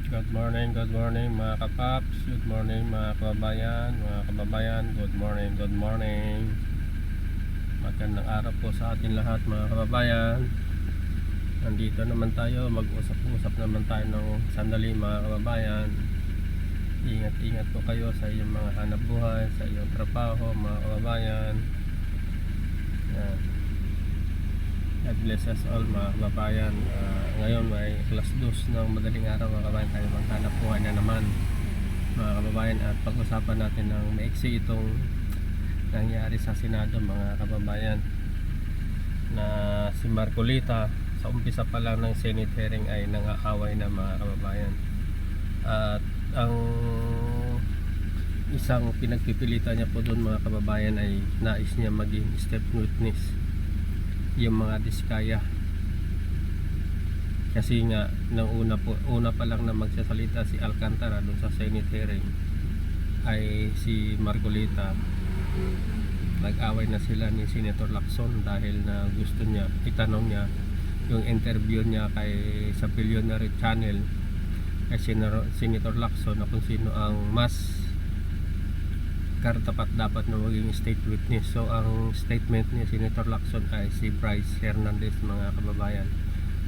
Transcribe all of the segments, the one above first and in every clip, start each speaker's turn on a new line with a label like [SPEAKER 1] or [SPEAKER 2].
[SPEAKER 1] Good morning mga kapaps. Good morning mga kababayan, good morning. Magandang araw po sa atin lahat mga kababayan. Nandito naman tayo, mag-usap-usap naman tayo ng sandali mga kababayan. Ingat-ingat po kayo sa iyong mga hanap buhay, sa iyong trabaho mga kababayan. Yan. God bless us all mga kababayan. Ngayon may alas 2 ng madaling araw mga kababayan, tayo maghanap buhay na naman mga kababayan, at pag-usapan natin ng maiksi itong nangyari sa Senado mga kababayan, na si Marcolita sa umpisa pa lang ng Senate hearing ay nangaaway na mga kababayan. At ang isang pinagpipilitan niya po doon mga kababayan ay nais niya maging step witness yung mga diskaya, kasi nga nang una pa lang na magsasalita si Alcantara doon sa Senate hearing ay si Marcolita, nag-away na sila ni Senator Lacson dahil na gusto niya, itanong niya yung interview niya sa Billionaire Channel kay Senator Lacson na kung sino ang mas dapat na maging state witness. So ang statement ni Senator Lacson ay si Bryce Hernandez mga kababayan,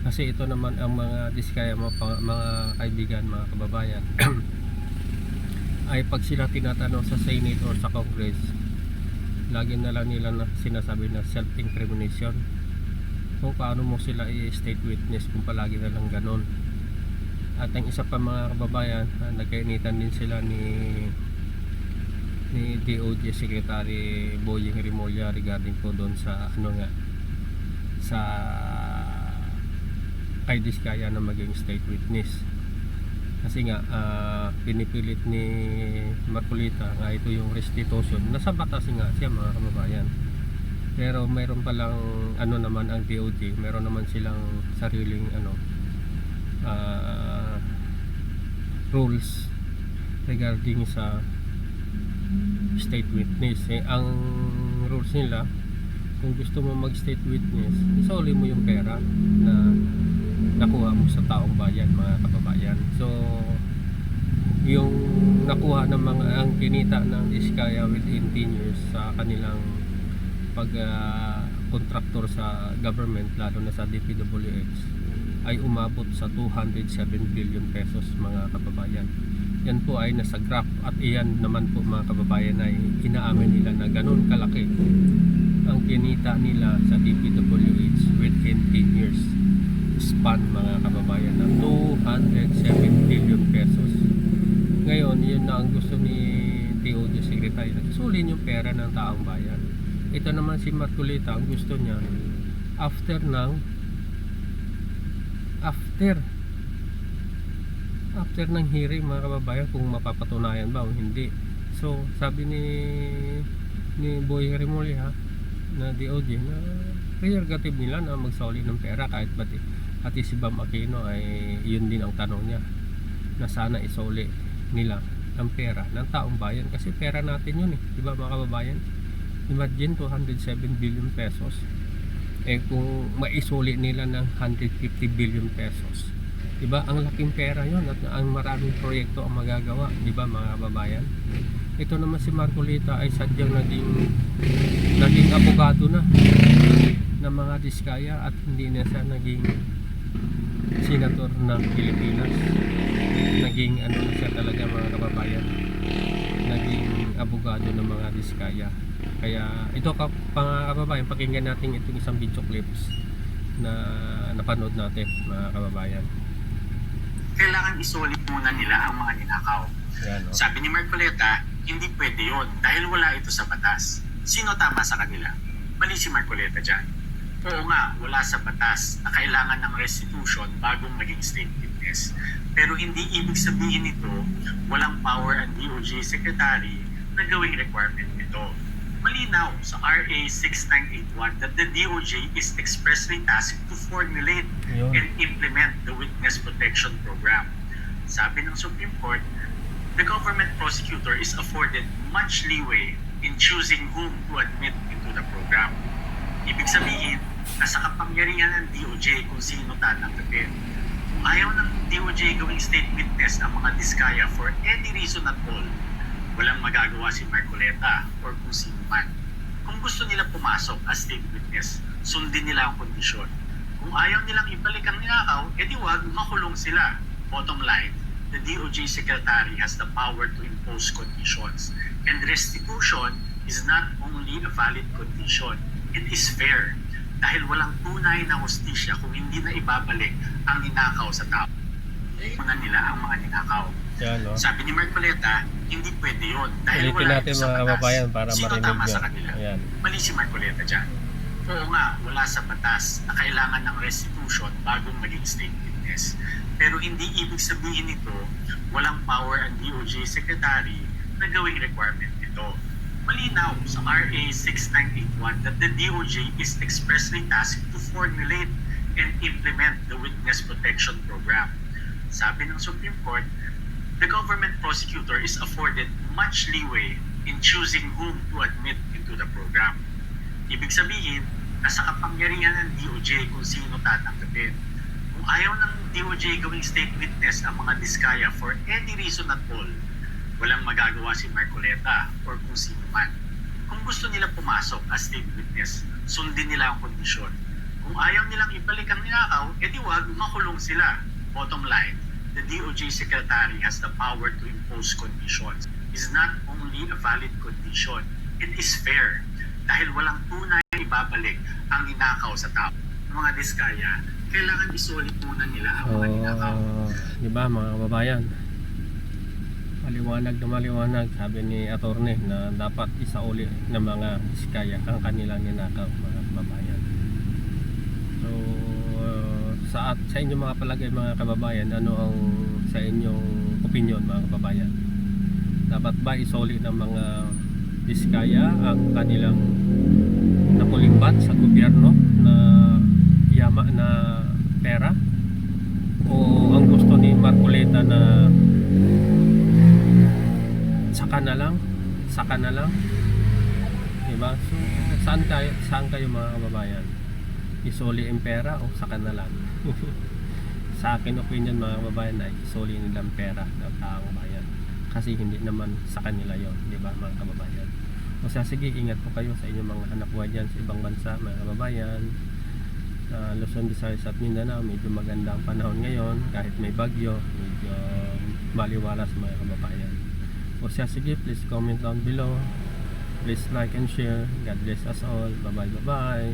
[SPEAKER 1] kasi ito naman ang mga diskaya mga kaibigan mga kababayan ay pag sila tinatanong sa Senate or sa Congress, lagi na lang nila na sinasabi na self-incrimination. Kung paano mo sila i-state witness kung palagi na lang ganon. At ang isa pa mga kababayan, nagkainitan din sila ni DOJ Secretary Boying Rimulya regarding po doon sa sa kay diskaya na maging state witness. Kasi nga pinipilit ni Marcolita nga ito yung restitution, nasa batas nga siya mga kababayan, pero mayroon palang naman ang DOJ, mayroon naman silang sariling rules regarding sa state witness. Ang rules nila, kung gusto mo mag state witness, isoli mo yung pera na nakuha mo sa taong bayan mga kababayan. So yung nakuha ng mga ang kinita ng diskaya within 10 years sa kanilang pag contractor sa government, lalo na sa DPWH, ay umabot sa 207 billion pesos mga kababayan. Yan po ay nasa graph, at iyan naman po mga kababayan ay inaamin nila na ganun kalaki ang kinita nila sa DPWH within 10 years span mga kababayan, na 207 billion pesos. Ngayon yun na ang gusto ni DOJ Secretary, sulin yung pera ng taong bayan. Ito naman si Marcolita, ang gusto niya after ng hearing mga kababayan, kung mapapatunayan ba o hindi. So sabi ni Boy Rimulya na DOJ na prerogative nila na magsauli ng pera, kahit pati si Bam Aquino ay yun din ang tanong niya, na sana isauli nila ang pera ng taong bayan, kasi pera natin yun diba mga kababayan. Imagine 207 billion pesos, kung maisuli nila ng 150 billion pesos, diba ang laking pera yon, at ang maraming proyekto ang magagawa, diba mga kababayan. Ito naman si Marcolita ay sadyang naging abogado na ng mga diskaya, at hindi na siya naging senator ng Pilipinas. Naging na siya talaga mga kababayan, naging abogado ng mga diskaya. Kaya ito mga kababayan, pakinggan natin itong isang video clips na napanood natin mga kababayan.
[SPEAKER 2] Kailangan isulit muna nila ang mga ninakaw.
[SPEAKER 1] Yan,
[SPEAKER 2] Sabi ni Marcolita, hindi pwede yun dahil wala ito sa batas. Sino tama sa kanila? Mali si Marcolita dyan. Oo nga, wala sa batas na kailangan ng restitution bagong maging state witness. Pero hindi ibig sabihin nito walang power ang DOJ Secretary na gawing requirement nito. Malinaw sa RA 6981 that the DOJ is expressly tasked to formulate and implement the Witness Protection Program. Sabi ng Supreme Court, the government prosecutor is afforded much leeway in choosing whom to admit into the program. Ibig sabihin, nasa kapangyarihan ng DOJ kung sino tatanggapin. Kung ayaw ng DOJ gawing state witness ang mga Diskaya for any reason at all, walang magagawa si Marcoleta or kung sino man. Kung gusto nila pumasok as state witness, sundin nila ang kondisyon. Kung ayaw nilang ibalik ang ninakaw, edi wag, makulong sila. Bottom line, the DOJ Secretary has the power to impose conditions. And restitution is not only a valid condition, it is fair. Dahil walang tunay na hustisya kung hindi na ibabalik ang ninakaw sa tao. Una nila ang mga ninakaw.
[SPEAKER 1] Yan, no?
[SPEAKER 2] Sabi ni Marcoleta, hindi pwede yun. Dahil
[SPEAKER 1] Ulitin
[SPEAKER 2] wala
[SPEAKER 1] natin
[SPEAKER 2] ito sa
[SPEAKER 1] mga
[SPEAKER 2] batas.
[SPEAKER 1] kababayan para
[SPEAKER 2] Sino
[SPEAKER 1] marinig
[SPEAKER 2] tama
[SPEAKER 1] nyo.
[SPEAKER 2] sa kanila?
[SPEAKER 1] Ayan.
[SPEAKER 2] Mali si Marcoleta dyan. Oo nga, wala sa batas na kailangan ng restitution bago maging state witness. Pero hindi ibig sabihin nito, walang power ang DOJ Secretary na gawing requirement nito. Malinaw sa RA 6981 that the DOJ is expressly tasked to formulate and implement the Witness Protection Program. Sabi ng Supreme Court, the government prosecutor is afforded much leeway in choosing whom to admit into the program. Ibig sabihin, nasa kapangyarihan ng DOJ kung sino tatanggapin. Kung ayaw ng DOJ gawing state witness ang mga Diskaya for any reason at all, walang magagawa si Marcoleta or kung sino man. Kung gusto nila pumasok as state witness, sundin nila ang kondisyon. Kung ayaw nilang ibalik ang ninakaw, edi wag, makulong sila. Bottom line, the DOJ Secretary has the power to impose conditions. Is not only a valid condition, it is fair. Dahil walang tunay na ibabalik ang ninakaw sa tao. Ang mga Diskaya, kailangan isulit muna nila ang mga ninakaw.
[SPEAKER 1] Di ba mga kababayan? Maliwanag na maliwanag, sabi ni attorney na dapat isauli ng mga Diskaya ang kanilang ninakaw, mga kababayan. So sa inyong mga palagay mga kababayan, ano ang sa inyong opinion mga kababayan? Dapat ba isoli ng mga Diskaya ang kanilang nakulimbat sa gobyerno na yama na pera? O ang gusto ni Marcoleta na saka na lang, diba? So saan kayo mga kababayan? Isoli ang pera o saka na lang? Sa akin opinion mga kababayan ay isoli nilang pera ng taong bayan, kasi hindi naman sa kanila yon, diba mga kababayan? O sige, ingat po kayo sa inyong mga anak buhay dyan sa ibang bansa mga kababayan. Luzon, Visayas at Mindanao, medyo maganda ang panahon ngayon kahit may bagyo, medyo maliwalas mga kababayan. O sige, please comment down below, please like and share. God bless us all. Bye bye.